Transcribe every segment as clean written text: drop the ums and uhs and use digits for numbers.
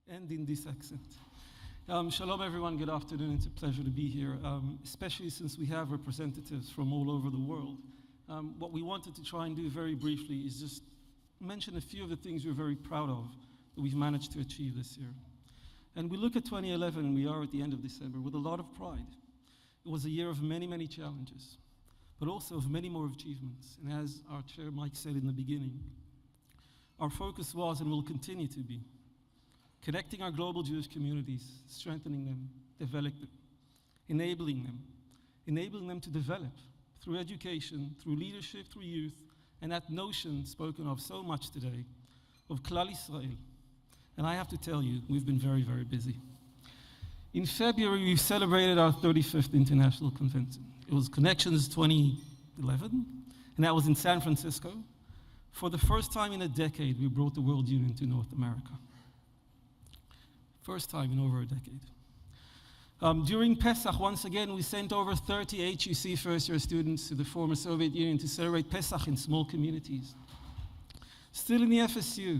and in this accent. Shalom everyone, good afternoon. It's a pleasure to be here, especially since we have representatives from all over the world. What we wanted to try and do very briefly is just mention a few of the things we're very proud of that we've managed to achieve this year. And we look at 2011, we are at the end of December, with a lot of pride. It was a year of many, many challenges, but also of many more achievements. And as our chair Mike said in the beginning, our focus was and will continue to be connecting our global Jewish communities, strengthening them, developing them, enabling them to develop through education, through leadership, through youth, and that notion spoken of so much today of Klal Israel. And I have to tell you, we've been very, very busy. In February, we celebrated our 35th International Convention. It was Connections 2011, and that was in San Francisco. For the first time in a decade, we brought the World Union to North America. First time in over a decade. During Pesach, once again, we sent over 30 HUC first-year students to the former Soviet Union to celebrate Pesach in small communities. Still in the FSU,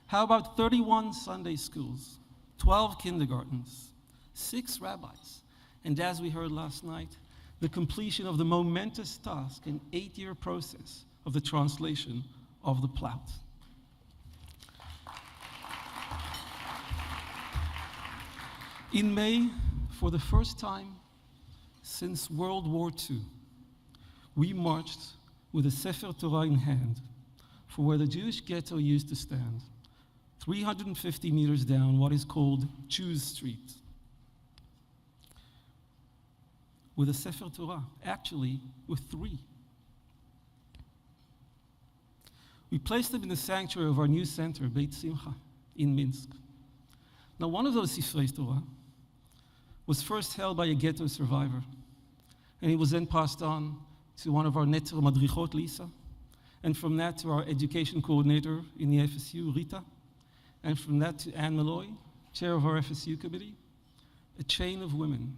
how about 31 Sunday schools, 12 kindergartens, 6 rabbis, and as we heard last night, the completion of the momentous task, an 8-year process of the translation of the Plaut. In May, for the first time since World War II, we marched with a Sefer Torah in hand for where the Jewish ghetto used to stand, 350 meters down what is called Jews Street. With a Sefer Torah, actually with 3. We placed them in the sanctuary of our new center, Beit Simcha, in Minsk. Now, one of those Sifrei Torah was first held by a ghetto survivor, and it was then passed on to one of our Netzer Madrichot, Lisa, and from that to our education coordinator in the FSU, Rita, and from that to Anne Malloy, chair of our FSU committee, a chain of women,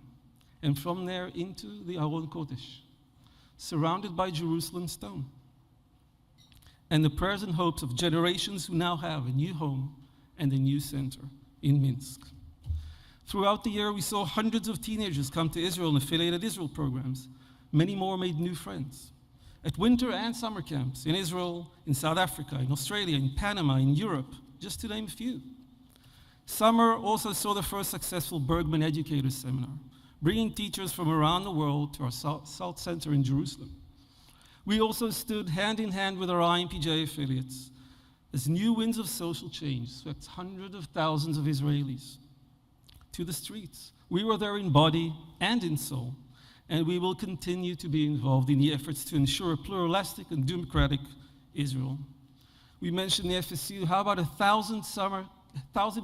and from there into the Aron Kodesh, surrounded by Jerusalem stone, and the prayers and hopes of generations who now have a new home and a new center in Minsk. Throughout the year, we saw hundreds of teenagers come to Israel in affiliated Israel programs. Many more made new friends. At winter and summer camps in Israel, in South Africa, in Australia, in Panama, in Europe, just to name a few. Summer also saw the first successful Bergman Educators Seminar, bringing teachers from around the world to our Salt Center in Jerusalem. We also stood hand in hand with our IMPJ affiliates as new winds of social change swept hundreds of thousands of Israelis to the streets. We were there in body and in soul, and we will continue to be involved in the efforts to ensure a pluralistic and democratic Israel. We mentioned the FSU. How about 1,000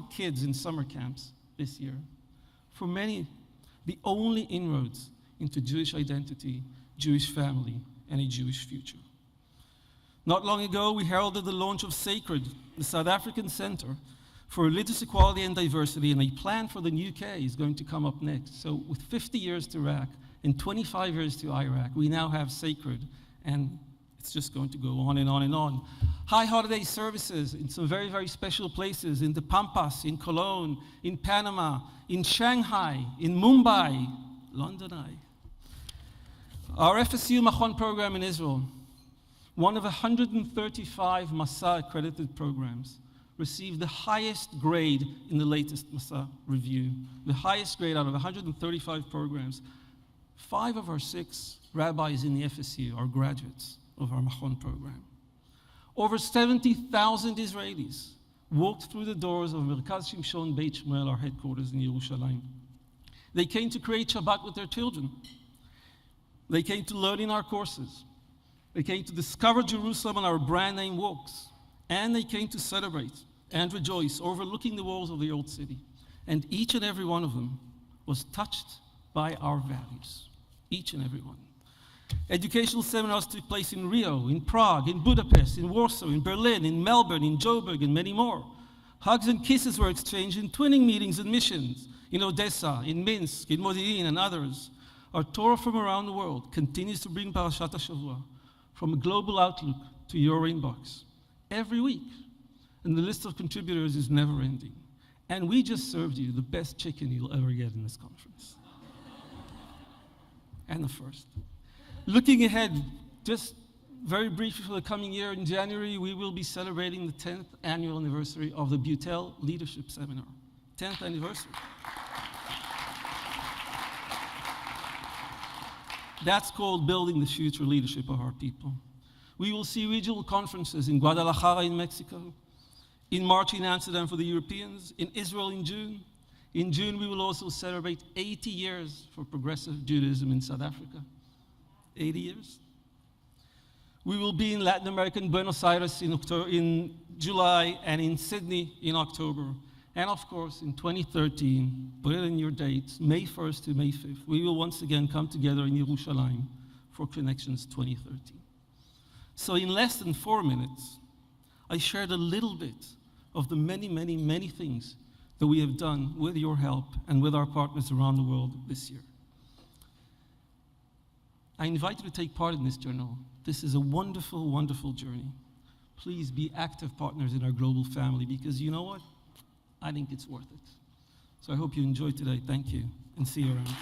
kids in summer camps this year? For many, the only inroads into Jewish identity, Jewish family, and a Jewish future. Not long ago, we heralded the launch of Sacred, the South African Center for Religious Equality and Diversity, and a plan for the UK is going to come up next. So with 50 years to Iraq and 25 years to Iraq, we now have Sacred, and it's just going to go on and on and on. High holiday services in some very, very special places, in the Pampas, in Cologne, in Panama, in Shanghai, in Mumbai, London Eye. Our FSU Machon program in Israel, one of 135 Masa accredited programs, received the highest grade in the latest Masa review, the highest grade out of 135 programs. 5 of our 6 rabbis in the FSU are graduates of our Machon program. Over 70,000 Israelis walked through the doors of Merkaz Shimshon Beit Shmuel, our headquarters in Yerushalayim. They came to create Shabbat with their children. They came to learn in our courses. They came to discover Jerusalem on our brand name walks. And they came to celebrate and rejoice, overlooking the walls of the old city. And each and every one of them was touched by our values. Each and every one. Educational seminars took place in Rio, in Prague, in Budapest, in Warsaw, in Berlin, in Melbourne, in Joburg, and many more. Hugs and kisses were exchanged in twinning meetings and missions in Odessa, in Minsk, in Modi'in, and others. Our Torah from around the world continues to bring Parashat HaShavua from a global outlook to your inbox every week. And the list of contributors is never ending. And we just served you the best chicken you'll ever get in this conference. And the first. Looking ahead, just very briefly for the coming year, in January, we will be celebrating the 10th annual anniversary of the Butel Leadership Seminar. 10th anniversary. That's called Building the Future Leadership of Our People. We will see regional conferences in Guadalajara in Mexico, in March in Amsterdam for the Europeans, in Israel in June. In June, we will also celebrate 80 years for Progressive Judaism in South Africa. 80 years. We will be in Latin America, in Buenos Aires in July, and in Sydney in October. And of course, in 2013, put it in your dates, May 1st to May 5th, we will once again come together in Jerusalem for Connections 2013. So in less than 4 minutes, I shared a little bit of the many, many, many things that we have done with your help and with our partners around the world this year. I invite you to take part in this journal. This is a wonderful, wonderful journey. Please be active partners in our global family, because you know what? I think it's worth it. So I hope you enjoyed today. Thank you, and see you around.